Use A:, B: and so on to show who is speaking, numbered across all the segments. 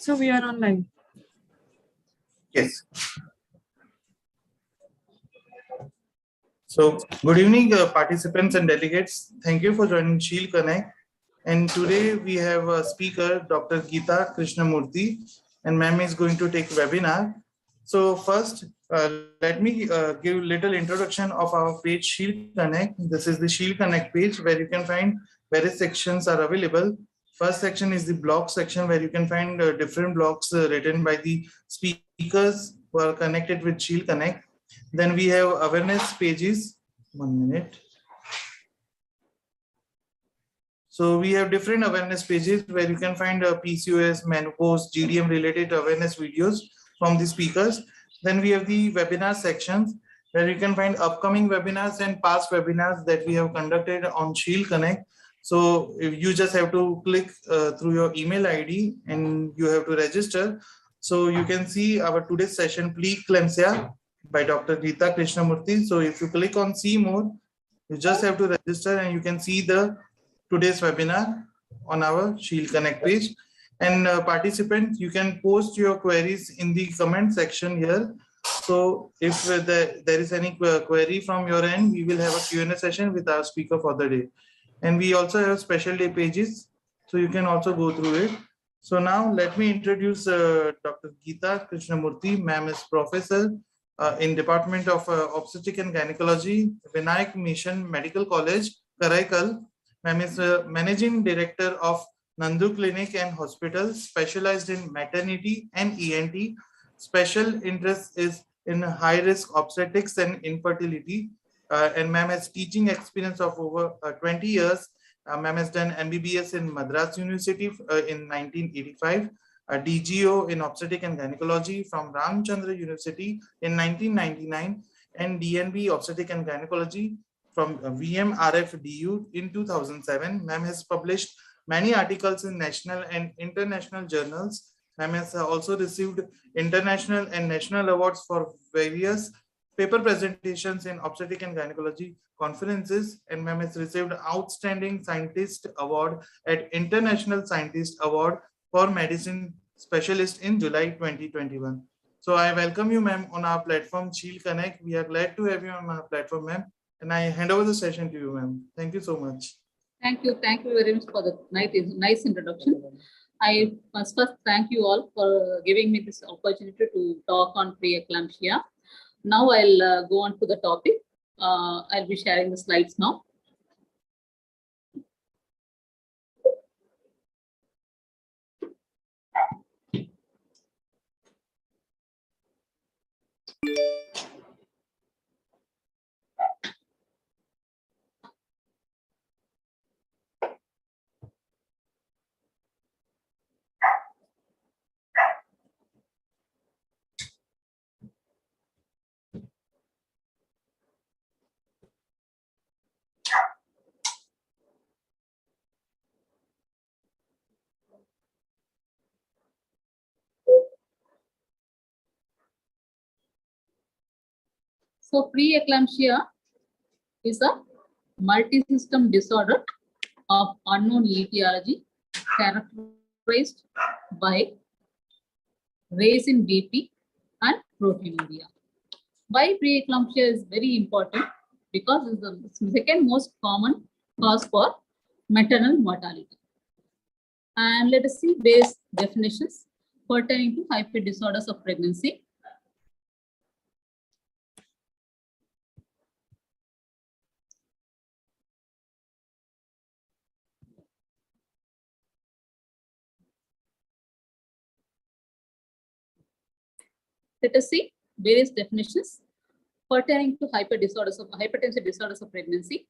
A: So we are online.
B: Yes. So good evening, participants and delegates. Thank you for joining ShieldConnect. And today we have a speaker, Dr. Geetha Krishnamoorthy, and ma'am is going to take webinar. So first, let me give little introduction of our page ShieldConnect. This is the ShieldConnect page where you can find various sections are available. First section is the blog section where you can find different blogs written by the speakers who are connected with ShieldConnect. Then we have awareness pages. 1 minute. So we have different awareness pages where you can find PCOS, menopause, GDM related awareness videos from the speakers. Then we have the webinar sections where you can find upcoming webinars and past webinars that we have conducted on ShieldConnect. So if you just have to click through your email ID and you have to register. So you can see our today's session, Preeclampsia by Dr. Geetha Krishnamoorthy. So if you click on see more, you just have to register and you can see the today's webinar on our ShieldConnect page. And participants, you can post your queries in the comment section here. So if there is any query from your end, we will have a Q&A session with our speaker for the day. And we also have special day pages, so you can also go through it. So now let me introduce Dr. Geetha Krishnamoorthy. Ma'am is professor in Department of Obstetrics and Gynecology, Vinayak Mission Medical College, Karaikal. Ma'am is Managing Director of Nandu Clinic and Hospital, specialized in maternity and ENT. Special interest is in high-risk obstetrics and infertility. And ma'am has teaching experience of over 20 years. Ma'am has done MBBS in Madras University in 1985. A DGO in Obstetrics and Gynecology from Ramchandra University in 1999, and DNB Obstetrics and Gynecology from VMRFDU in 2007. Ma'am has published many articles in national and international journals. Ma'am has also received international and national awards for various paper presentations in obstetrics and gynecology conferences, and ma'am has received Outstanding Scientist Award at International Scientist Award for Medicine Specialist in July 2021. So I welcome you, ma'am, on our platform ShieldConnect. We are glad to have you on our platform, ma'am. And I hand over the session to you, ma'am. Thank you so much.
C: Thank you very much for the nice introduction. I must first thank you all for giving me this opportunity to talk on preeclampsia. Now I'll go on to the topic. I'll be sharing the slides now. So preeclampsia is a multi-system disorder of unknown etiology characterized by raise in BP and proteinuria. Why preeclampsia is very important? Because it's the second most common cause for maternal mortality. And let us see base definitions pertaining to hyper disorders of pregnancy. Let us see various definitions pertaining to hypertensive disorders of pregnancy.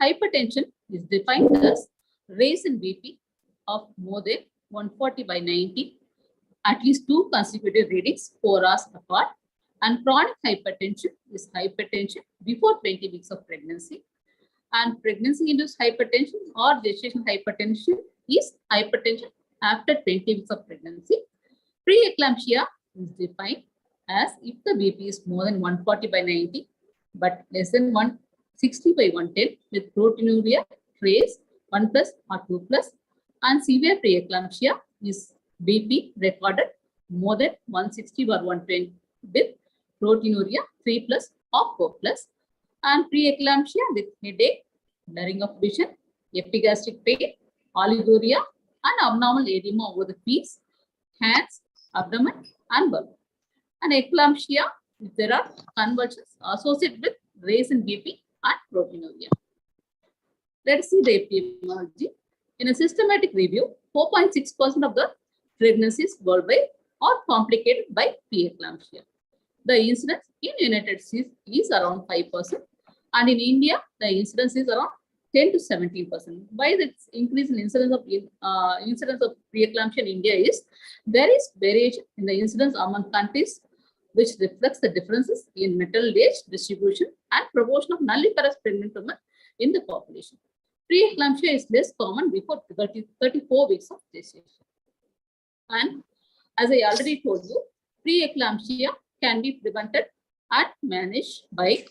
C: Hypertension is defined as raise in BP of more than 140/90, at least 2 consecutive readings 4 hours apart. And chronic hypertension is hypertension before 20 weeks of pregnancy. And pregnancy-induced hypertension or gestational hypertension is hypertension after 20 weeks of pregnancy. Preeclampsia is defined as if the BP is more than 140/90 but less than 160/110 with proteinuria trace 1+ or 2+, and severe preeclampsia is BP recorded more than 160 or 120 with proteinuria 3+ or 4+, and preeclampsia with headache, blurring of vision, epigastric pain, oliguria, and abnormal edema over the feet, hands, abdomen, and bulb. And eclampsia, if there are convulsions associated with raise in BP and proteinuria. Let's see the epidemiology. In a systematic review, 4.6% of the pregnancies worldwide are complicated by preeclampsia. The incidence in United States is around 5%, and in India, the incidence is around 10 to 17%. Why this increase in incidence of preeclampsia in India is there is variation in the incidence among countries, which reflects the differences in maternal age distribution and proportion of nulliparous pregnant women in the population. Preeclampsia is less common before 34 weeks of gestation. And as I already told you, preeclampsia can be prevented and managed by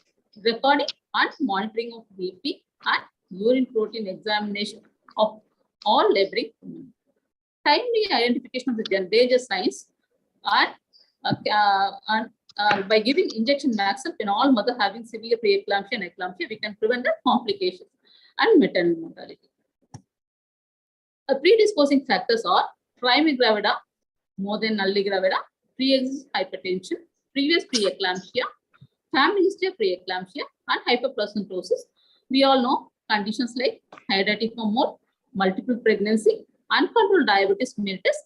C: recording and monitoring of BP and urine protein examination of all laboring women. Timely identification of the danger signs and by giving injection maximum in all mother having severe preeclampsia and eclampsia, we can prevent the complications and maternal mortality. Predisposing factors are primigravida, gravida, more than nulligravida, pre-existing hypertension, previous preeclampsia, family history of preeclampsia, and hyperplacentosis. We all know conditions like hiatus hormone, multiple pregnancy, uncontrolled diabetes mellitus,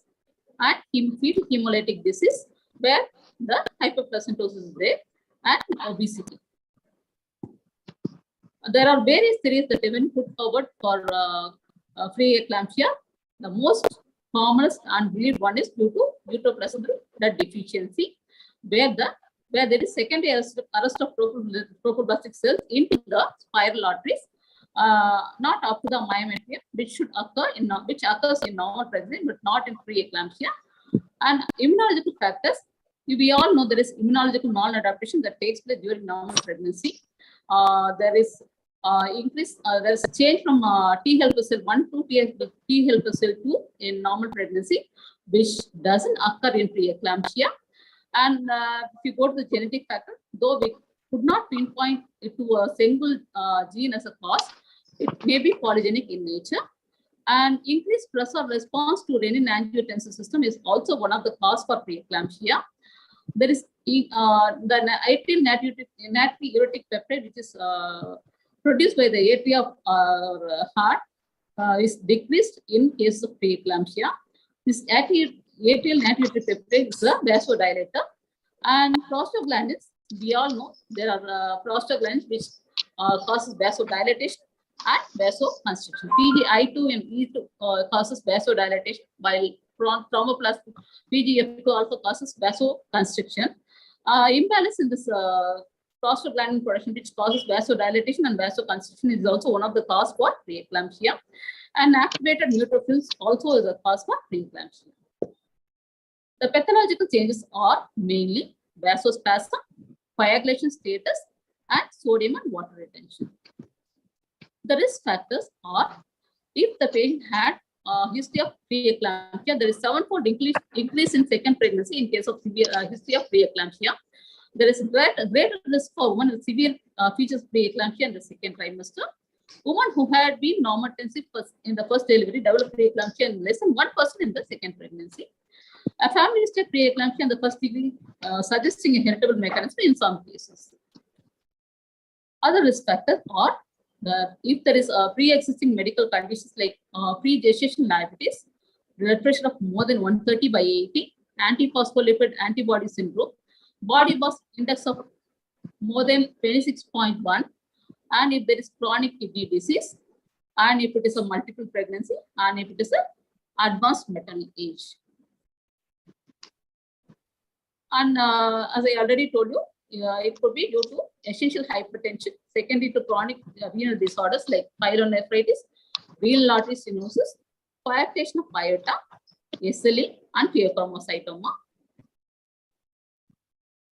C: and fetal hemolytic disease, where the hyperplacentosis is there, and obesity. There are various theories that have been put forward for preeclampsia. The most commonest and believed one is due to uteroplacental blood deficiency, where there is secondary arrest of trophoblastic cells into the spiral arteries, not up to the myometrium, which occurs in normal pregnancy, but not in preeclampsia. And immunological factors, we all know there is immunological maladaptation that takes place during normal pregnancy. There is there is a change from T helper cell 1 to T helper cell 2 in normal pregnancy, which doesn't occur in preeclampsia. And if you go to the genetic factor, though we could not pinpoint it to a single gene as a cause, it may be polygenic in nature. And increased pressure response to renin-angiotensin system is also one of the cause for preeclampsia. There is the atrial natriuretic peptide, which is produced by the atria of heart, is decreased in case of preeclampsia. This atrial natriuretic peptide is a vasodilator. And prostaglandins, we all know there are prostaglandins which causes vasodilatation and vasoconstriction. PGI2 and E2 causes vasodilatation, while thromboplastin PGF2 also causes vasoconstriction. Imbalance in this prostaglandin production, which causes vasodilatation and vasoconstriction, is also one of the cause for preeclampsia. And activated neutrophils also is a cause for preeclampsia. The pathological changes are mainly vasospasm, coagulation status, and sodium and water retention. The risk factors are, if the patient had a history of preeclampsia, there is 7-fold increase in second pregnancy in case of severe history of preeclampsia. There is greater risk for women with severe features of preeclampsia in the second trimester. Women who had been normotensive in the first delivery develop preeclampsia in less than 1% in the second pregnancy. A family history of preeclampsia in the first degree, suggesting a heritable mechanism in some cases. Other risk factors are that if there is a pre-existing medical conditions like pre-gestation diabetes, blood pressure of more than 130/80, antiphospholipid antibody syndrome, body mass index of more than 26.1, and if there is chronic kidney disease, and if it is a multiple pregnancy, and if it is an advanced maternal age. And as I already told you, it could be due to essential hypertension, secondary to chronic renal disorders like pyelonephritis, renal artery stenosis, coarctation of aorta, SLE, and pheochromocytoma.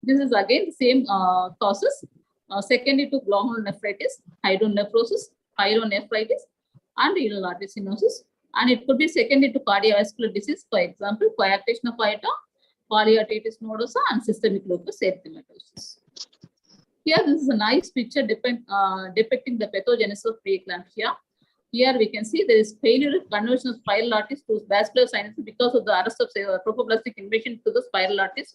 C: This is again the same causes, secondary to glomerulonephritis, hydronephrosis, pyelonephritis, and renal artery stenosis, And it could be secondary to cardiovascular disease, for example, coarctation of aorta, polyarteritis nodosa, and systemic lupus erythematosus. Here, this is a nice picture depicting the pathogenesis of preeclampsia. Here we can see there is failure of conversion of spiral arteries to vascular sinuses because of the arrest of trophoblastic invasion to the spiral arteries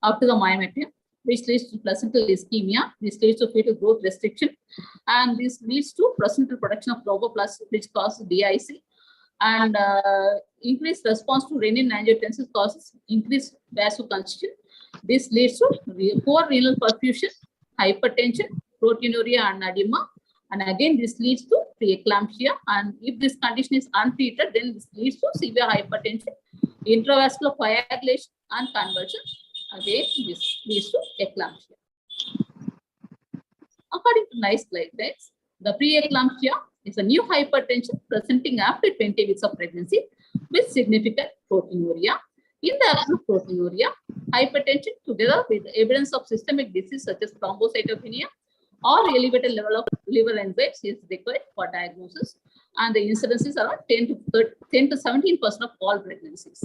C: up to the myometrium, which leads to placental ischemia. This leads to fetal growth restriction, and this leads to placental production of trophoblasts, which causes DIC. And increased response to renin-angiotensin causes increased vasoconstriction. This leads to poor renal perfusion, hypertension, proteinuria, and edema. And again, this leads to preeclampsia. And if this condition is untreated, then this leads to severe hypertension, intravascular coagulation, and conversion. Again, this leads to eclampsia. According to nice guidelines, the preeclampsia is a new hypertension presenting after 20 weeks of pregnancy with significant proteinuria. In the absence of proteinuria, hypertension together with evidence of systemic disease such as thrombocytopenia or elevated level of liver enzymes is required for diagnosis, and the incidence is around 10 to 17% of all pregnancies.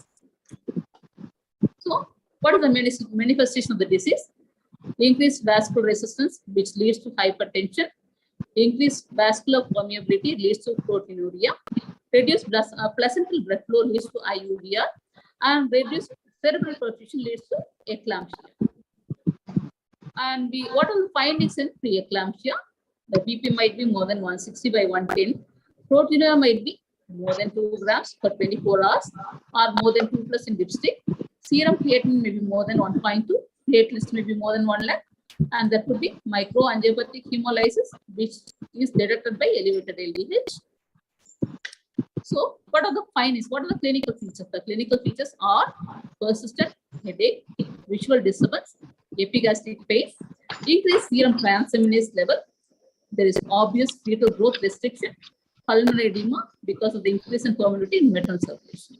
C: So, what is the manifestation of the disease? Increased vascular resistance, which leads to hypertension. Increased vascular permeability leads to proteinuria. Reduced placental blood flow leads to IUVR, and reduced cerebral perfusion leads to eclampsia. And what are the findings in preeclampsia? The BP might be more than 160 by 110. Proteinuria might be more than 2 grams per 24 hours or more than 2 plus in dipstick. Serum creatinine may be more than 1.2. Platelets may be more than 1 lakh. And there could be microangiopathic hemolysis, which is detected by elevated LDH. So, what are the findings? What are the clinical features? The clinical features are persistent headache, visual disturbance, epigastric pain, increased serum transaminase level. There is obvious fetal growth restriction, pulmonary edema because of the increase in permeability in maternal circulation.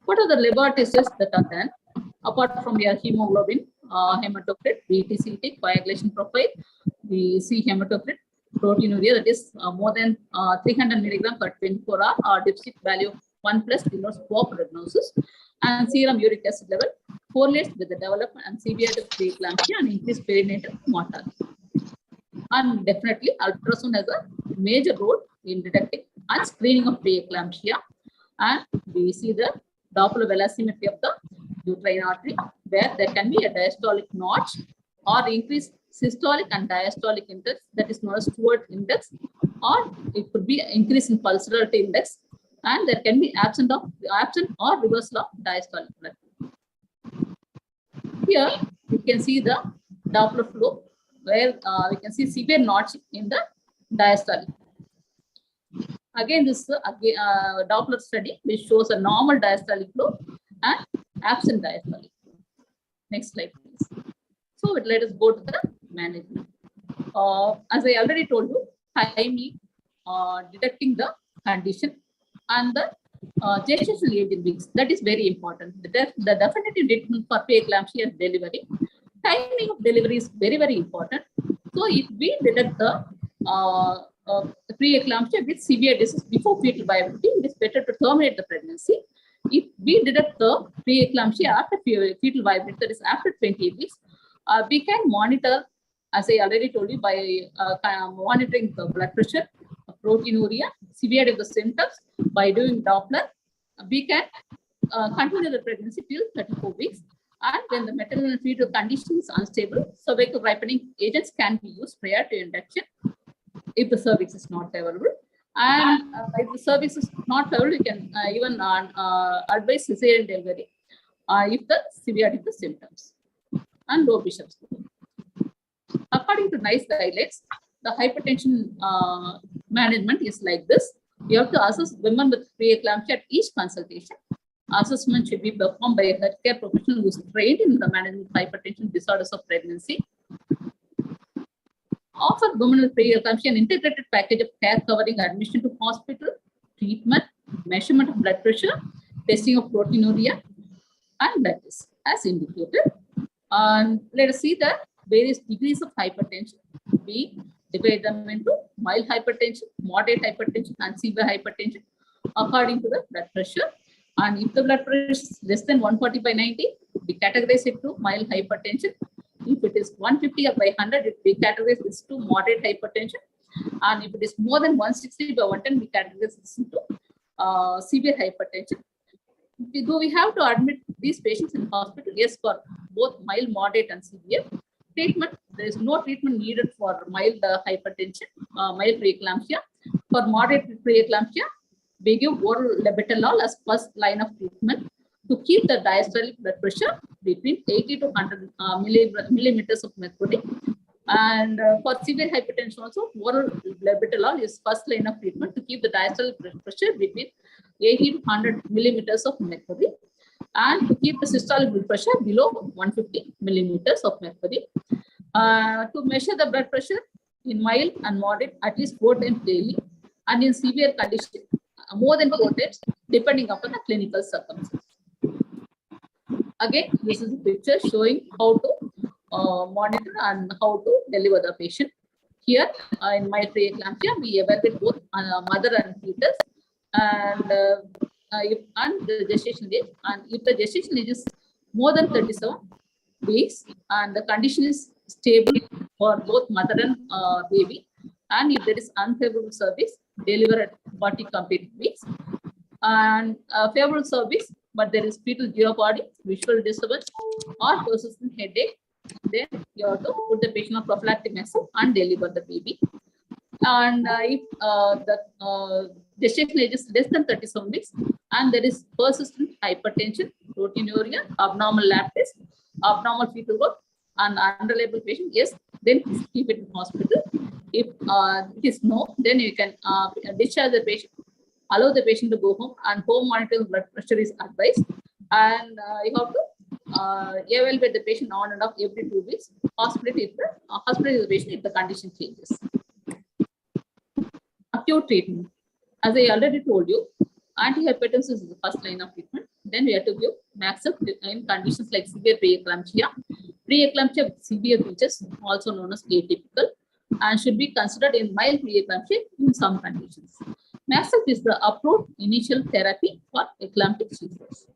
C: What are the laboratory tests that are done? Apart from your hemoglobin, hematocrit, VT-CT, coagulation profile, we see hematocrit, proteinuria, that is more than 300 milligram per 24 hour, or dipstick value of 1 plus denotes poor prognosis, and serum uric acid level correlates with the development and severity of preeclampsia and increased perinatal mortality. And definitely, ultrasound has a major role in detecting and screening of preeclampsia. And we see the Doppler velocimetry of the uterine artery, where there can be a diastolic notch or increased systolic and diastolic index, that is known as Stewart index, or it could be an increase in pulsatility index, and there can be absent or reversal of diastolic blood. Here you can see the Doppler flow, where we can see severe notch in the diastolic. Again, this Doppler study, which shows a normal diastolic flow and absent diastolic flow. Next slide, please. So let us go to the management. As I already told you, timely detecting the condition and the gestational age in weeks. That is very important. The definitive treatment for preeclampsia is delivery. Timing of delivery is very, very important. So if we detect the preeclampsia with severe disease before fetal viability, it is better to terminate the pregnancy. If we detect the preeclampsia after fetal viability, that is after 28 weeks, we can monitor, as I already told you, by monitoring the blood pressure, proteinuria, severity of the symptoms. By doing Doppler, we can continue the pregnancy till 34 weeks. And when the maternal and fetal condition is unstable, cervical ripening agents can be used prior to induction if the cervix is not favorable. And if the cervix is not favorable, you can even advise cesarean delivery if the severity of the symptoms. And low Bishop's. According to NICE guidelines, the hypertension management is like this. You have to assess women with preeclampsia at each consultation. Assessment should be performed by a healthcare professional who is trained in the management of hypertension disorders of pregnancy. Offer women with preeclampsia an integrated package of care covering admission to hospital, treatment, measurement of blood pressure, testing of proteinuria, and blood tests as indicated. And let us see the various degrees of hypertension. We divide them into mild hypertension, moderate hypertension, and severe hypertension. according to the blood pressure. And if the blood pressure is less than 140/90, we categorize it to mild hypertension. If it is 150/100, we categorize this to moderate hypertension. And if it is more than 160/110, we categorize this into severe hypertension. Do we have to admit these patients in hospital? Yes, for both mild, moderate, and severe. Treatment, there is no treatment needed for mild hypertension, mild preeclampsia. For moderate preeclampsia, we give oral labetalol as first line of treatment to keep the diastolic blood pressure between 80 to 100 millimeters of mercury. And for severe hypertension also, oral labetalol is first line of treatment to keep the diastolic blood pressure between 80 to 100 millimeters of mercury, and to keep the systolic blood pressure below 150 millimeters of mercury. To measure the blood pressure in mild and moderate at least 4 times daily, and in severe condition more than 4 times, depending upon the clinical circumstances. Again, this is a picture showing how to monitor and how to deliver the patient. Here in mild preeclampsia, we evaluate both mother and fetus, and the gestation age. And if the gestation age is more than 37 weeks and the condition is stable for both mother and baby, and if there is unfavorable cervix, deliver at 40 complete weeks. And favorable cervix, but there is fetal geopody, visual disturbance, or persistent headache, then you have to put the patient on prophylactic medicine and deliver the baby. And if the gestation age is less than 37 weeks and there is persistent hypertension, proteinuria, abnormal lab test, abnormal fetal growth, and unreliable patient, yes, then keep it in hospital. If it is no, then you can discharge the patient, allow the patient to go home, and home monitoring blood pressure is advised. And you have to evaluate the patient on and off every 2 weeks. Hospitalize the patient if the condition changes. Acute treatment. As I already told you, antihypertensive is the first line of treatment. Then we have to give maximum in conditions like severe preeclampsia. Preeclampsia with severe features, also known as atypical, and should be considered in mild preeclampsia in some conditions. Maximum is the approved initial therapy for eclamptic seizures.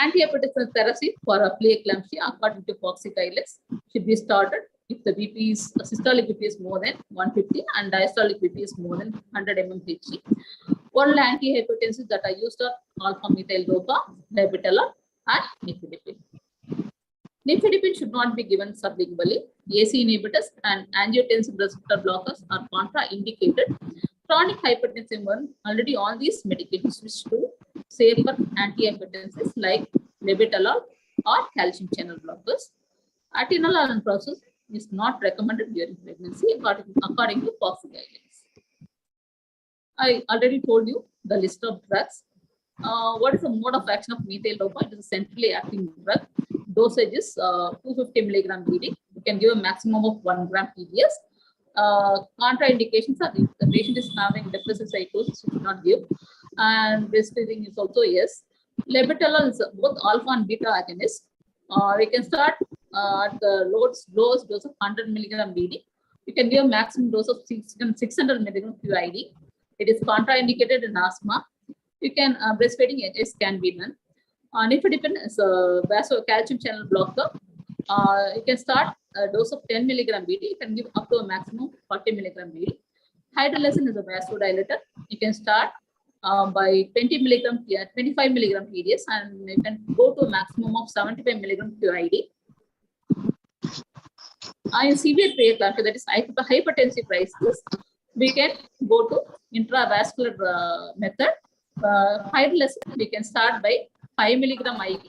C: Antihypertensive therapy for preeclampsia, according to Foxy guidelines, should be started if the BP is systolic BP is more than 150 and diastolic BP is more than 100 mmHg. Oral antihypertensives that are used are alpha methyl dopa, labetalol, and nifedipine. Nifedipine should not be given sublingually. AC inhibitors and angiotensin receptor blockers are contraindicated. Chronic hypertension, already all these medications switch to safer antihypertensives like labetalol or calcium channel blockers. Atenolol process is not recommended during pregnancy according to Foxy guidelines. I already told you the list of drugs. What is the mode of action of methyl dopa? It is a centrally acting drug. Dosage is 250 milligram BD. You can give a maximum of 1 gram PDS. Contraindications are if the patient is having depressive psychosis, you should not give. And breastfeeding is also yes. Labetalol is both alpha and beta agonist. We can start at the lowest dose of 100 milligram BD. You can give a maximum dose of 600 milligram QID. It is contraindicated in asthma. You can breastfeeding it can be done. Nifedipine is a calcium channel blocker. You can start a dose of 10 milligram BD. You can give up to a maximum 40 milligram BD. Hydrolysine is a vasodilator. You can start by 20 milligram, 25 milligram PDS, and you can go to a maximum of 75 milligram QID. In severe preeclampsia, that is hypertensive crisis, we can go to intravascular method. Hydrolysine, we can start by 5 milligram IV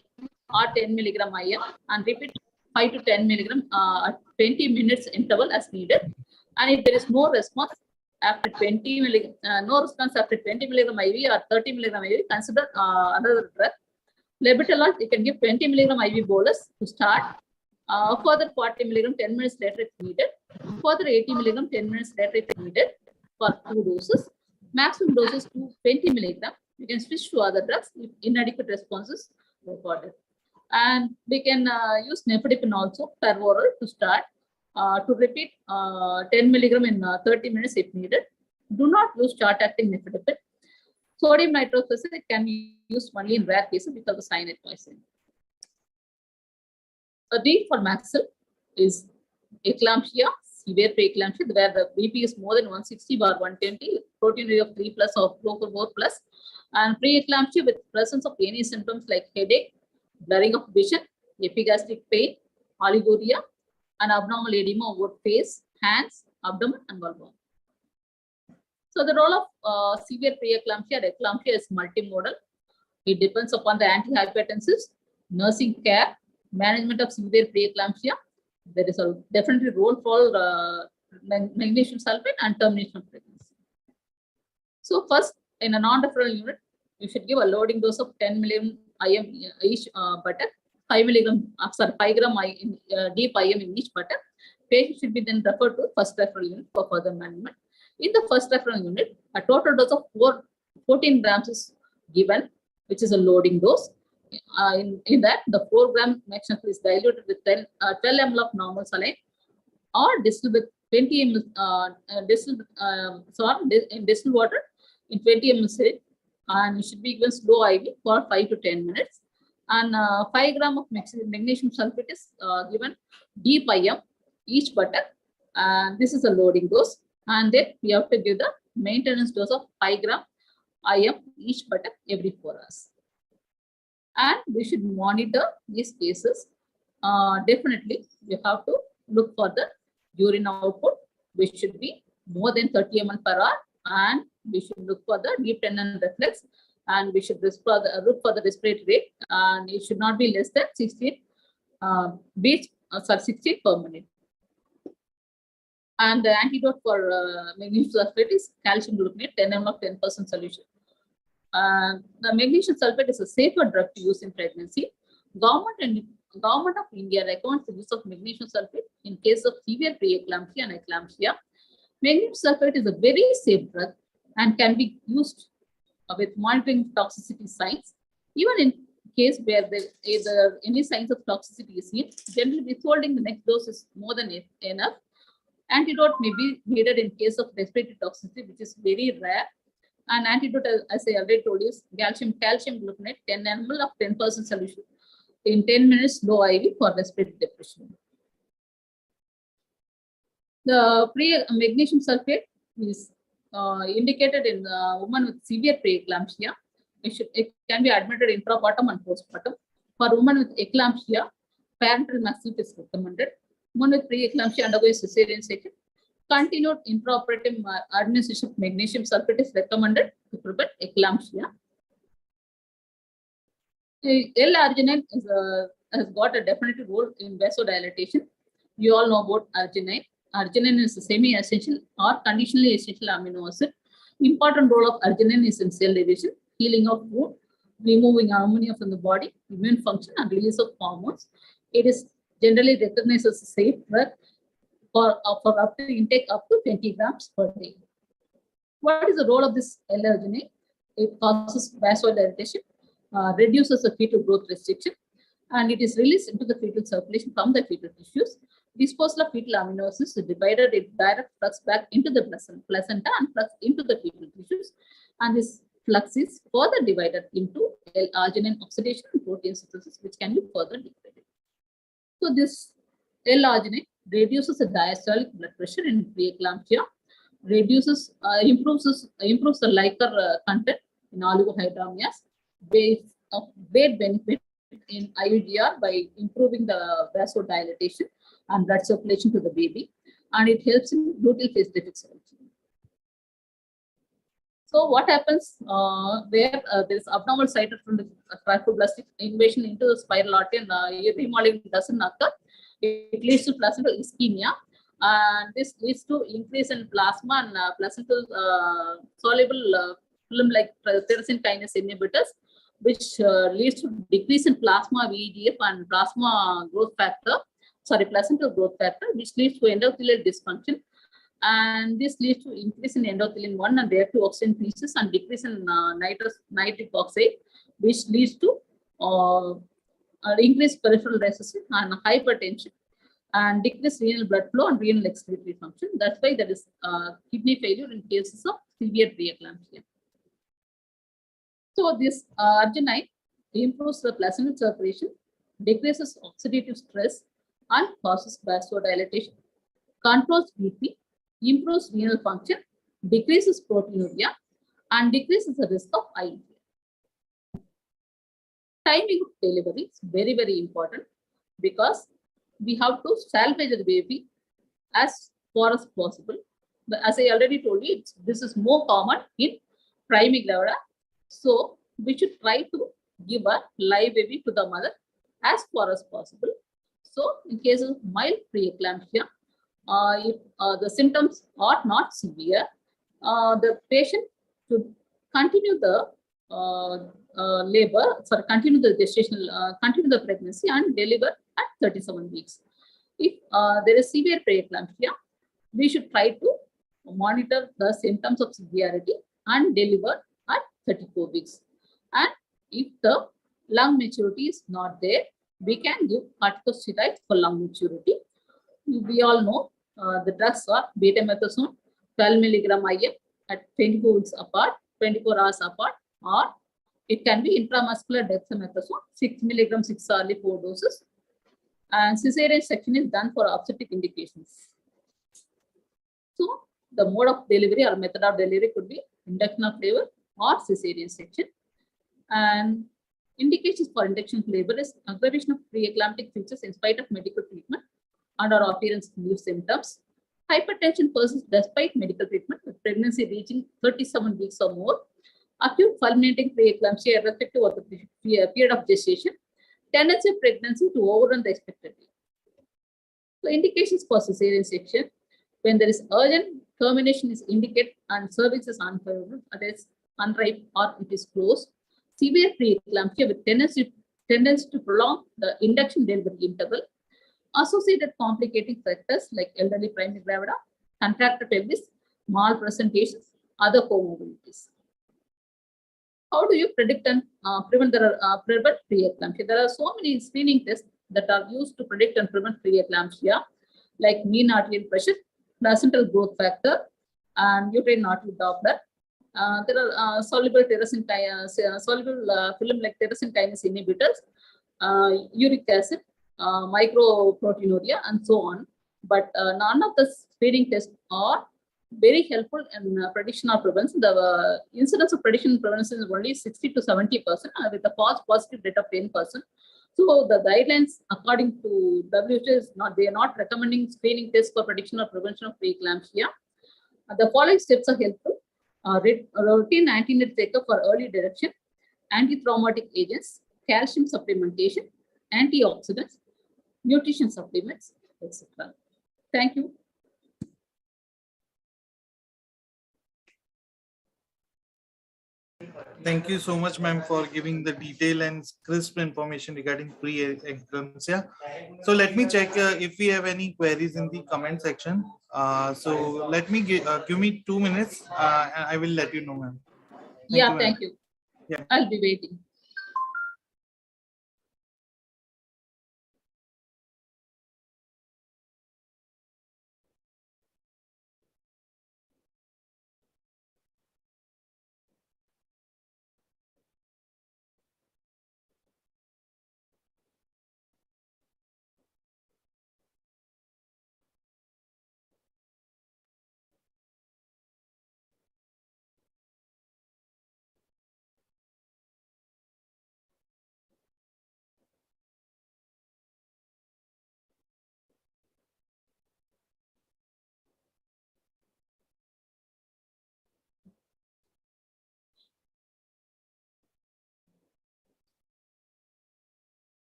C: or 10 milligram IM and repeat 5 to 10 milligram at 20 minutes interval as needed. And if there is no response after 20 milligram, no response after 20 milligram IV or 30 milligram IV, consider another drug. Labetalol, you can give 20 milligram IV bolus to start. Further 40 milligram 10 minutes later if needed. Further 80 milligram 10 minutes later if needed for 2 doses. Maximum doses to 20 milligram. You can switch to other drugs if inadequate responses recorded. And we can use nifedipine also per oral to start. To repeat 10 milligram in 30 minutes if needed. Do not use short-acting nifedipine. Sodium nitrochloride can be used only in rare cases because of cyanide poisoning. A D for maxil is eclampsia, severe preeclampsia, where the BP is more than 160/120, proteinuria of 3 plus or 4 plus, and preeclampsia with presence of any symptoms like headache, blurring of vision, epigastric pain, oliguria, and abnormal edema over face, hands, abdomen, and vulva. So the role of severe preeclampsia or eclampsia is multimodal. It depends upon the antihypertensives, nursing care, management of severe preeclampsia. There is a definitely role for magnesium sulfate and termination of pregnancy. So first, in a non-referral unit, you should give a loading dose of 10 milligram IM each butter, 5 gram deep IM in each butter. Patient should be then referred to first referral unit for further management. In the first referral unit, a total dose of 14 grams is given, which is a loading dose. In that, the 4 gram mexanil is diluted with 12 ml of normal saline or distilled with 20 ml in distilled water in 20 ml syringe, and it should be given slow IV for 5 to 10 minutes. And 5 gram of magnesium sulfate is given deep IM each butter, and this is a loading dose. And then we have to give the maintenance dose of 5 gram IM each butter every 4 hours. And we should monitor these cases. Definitely, we have to look for the urine output, which should be more than 30 ml per hour, and we should look for the deep tendon reflex, and we should look for the respiratory rate, and it should not be less than 16 beats 16 per minute. And the antidote for magnesium sulfate is calcium gluconate, 10 ml of 10% solution. The magnesium sulfate is a safer drug to use in pregnancy. Government of India recommends the use of magnesium sulfate in case of severe preeclampsia and eclampsia. Magnesium sulfate is a very safe drug and can be used with monitoring toxicity signs. Even in case where there any signs of toxicity is seen, generally withholding the next dose is more than enough. Antidote may be needed in case of respiratory toxicity, which is very rare. And antidote, as I already told you, is calcium gluconate, 10 ml of 10% solution in 10 minutes, low IV for respiratory depression. The magnesium sulfate is indicated in women with severe preeclampsia. It can be admitted intrapartum and postpartum. For women with eclampsia, parenteral maxillary is recommended. Women with preeclampsia undergoing cesarean section, continued intraoperative administration of magnesium sulfate is recommended to prevent eclampsia. L-arginine has got a definite role in vasodilatation. You all know about arginine. Arginine is a semi-essential or conditionally essential amino acid. Important role of arginine is in cell division, healing of wound, removing ammonia from the body, immune function, and release of hormones. It is generally recognized as a safe drug for up to intake up to 20 grams per day. What is the role of this L-arginine? It causes vasodilatation, reduces the fetal growth restriction, and it is released into the fetal circulation from the fetal tissues. Disposal of fetal amino acids is divided in direct flux back into the placenta and flux into the fetal tissues, and this flux is further divided into L-arginine oxidation and protein synthesis, which can be further degraded. So this L-arginine reduces the diastolic blood pressure in preeclampsia, improves the liquor content in oligohydramnias, of great benefit in IUDR by improving the vasodilatation and blood circulation to the baby, and it helps in luteal phase defect selection. So what happens where there is abnormal site of fibroblast invasion into the spiral artery and remodeling doesn't occur, it leads to placental ischemia, and this leads to increase in plasma and placental soluble film like tyrosine kinase inhibitors, which leads to decrease in plasma VEGF and placental growth factor, which leads to endothelial dysfunction. And this leads to increase in endothelin 1 and reactive oxygen species and decrease in nitric oxide, which leads to increased peripheral resistance and hypertension and decreased renal blood flow and renal excretory function. That's why there is kidney failure in cases of severe preeclampsia. So this arginine improves the placental circulation, decreases oxidative stress, and causes vasodilation, controls BP, improves renal function, decreases proteinuria, and decreases the risk of eye. Timing of delivery is very, very important because we have to salvage the baby as far as possible. But as I already told you, this is more common in primigravida. So we should try to give a live baby to the mother as far as possible. So in case of mild preeclampsia, if the symptoms are not severe, the patient should continue the continue the gestational, continue the pregnancy and deliver at 37 weeks. If there is severe preeclampsia, we should try to monitor the symptoms of severity and deliver at 34 weeks. And if the lung maturity is not there, we can give corticosteroids for lung maturity. We all know the drugs are betamethasone, 12 milligram IM at 24 weeks apart, 24 hours apart, or it can be intramuscular dexamethasone, 6 milligram 6 hourly 4 doses. And cesarean section is done for obstetric indications. So the mode of delivery or method of delivery could be induction of labor or cesarean section. And indications for induction of labor is aggravation of preeclamptic features in spite of medical treatment and or appearance of new symptoms. Hypertension persists despite medical treatment with pregnancy reaching 37 weeks or more. Acute fulminating preeclampsia irrespective of the period of gestation. Tendency of pregnancy to overrun the expected rate. So indications for cesarean section: when there is urgent termination is indicated and cervix is unfavorable, that is unripe or it is closed. Severe preeclampsia with tendency to prolong the induction delivery interval. Associated complicating factors like elderly primigravida, contracted pelvis, malpresentations, other comorbidities. How do you predict and prevent preeclampsia? There are so many screening tests that are used to predict and prevent preeclampsia, like mean arterial pressure, placental growth factor, and uterine artery Doppler. There are soluble film like tyrosine kinase inhibitors, uric acid, microproteinuria, and so on. But none of the screening tests are very helpful in prediction or prevention. The incidence of prediction and prevention is only 60 to 70% with a false positive rate of 10%. So the guidelines according to WHO is they are not recommending screening tests for prediction or prevention of preeclampsia. The following steps are helpful. Routine antenatal checkup for early detection, anti-traumatic agents, calcium supplementation, antioxidants, nutrition supplements, etc. Thank you.
B: Thank you so much, ma'am, for giving the detailed and crisp information regarding preeclampsia. So let me check if we have any queries in the comment section. So let me give me 2 minutes and I will let you know, ma'am.
C: Thank you.
B: Yeah.
C: I'll be waiting.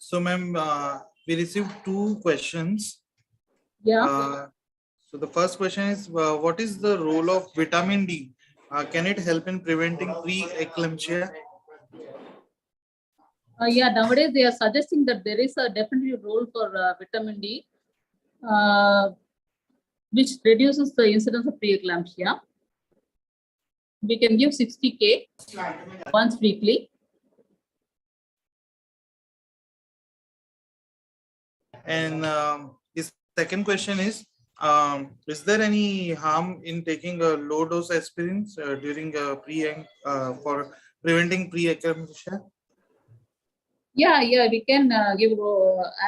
B: So, ma'am, we received 2 questions.
C: Yeah.
B: So the first question is, what is the role of vitamin D? Can it help in preventing preeclampsia?
C: Nowadays they are suggesting that there is a definitely role for vitamin D, which reduces the incidence of preeclampsia. We can give 60K once weekly.
B: And the second question is, Is there any harm in taking a low dose aspirin during for preventing preeclampsia?
C: Yeah, we can give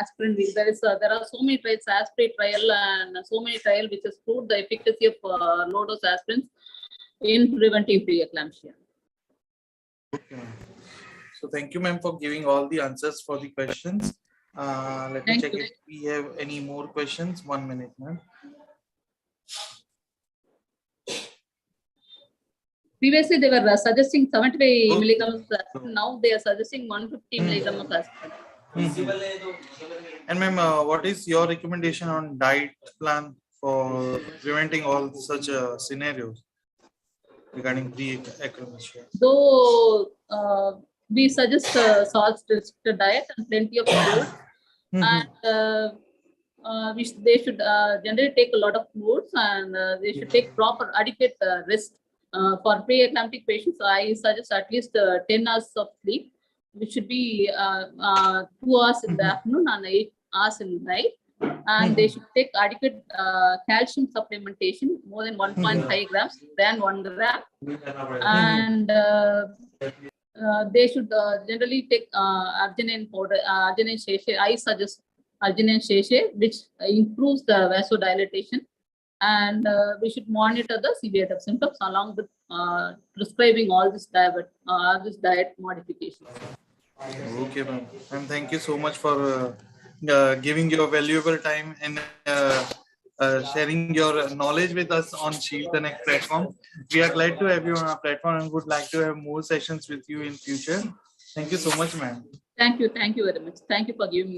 C: aspirin. There are so many trials, aspirin trial, and so many trial which has proved the efficacy of low dose aspirins in preventing preeclampsia.
B: Okay. So thank you, ma'am, for giving all the answers for the questions. Let me
C: Thank
B: check
C: you.
B: if we have any more questions. 1 minute, ma'am.
C: Previously, they were suggesting 75
B: Okay.
C: milligrams. Now they are suggesting 150 milligrams of aspirin.
B: And ma'am, what is your recommendation on diet plan for preventing all such scenarios regarding preeclampsia?
C: Though we suggest salt restricted diet and plenty of fruits, and they should generally take a lot of fruits, and they should take proper adequate rest. For pre-eclamptic patients, I suggest at least 10 hours of sleep, which should be 2 hours in the afternoon and 8 hours in the night. And they should take adequate calcium supplementation, more than 1.5 grams than 1 gram. And they should generally take arginine powder, arginine sachet. I suggest arginine sachet, which improves the vasodilation. And we should monitor the severity of symptoms along with prescribing all this diet modifications.
B: Okay, ma'am. And thank you so much for giving your valuable time and sharing your knowledge with us on ShieldConnect platform. We are glad to have you on our platform and would like to have more sessions with you in future. Thank you so much, ma'am.
C: Thank you very much. Thank you for giving me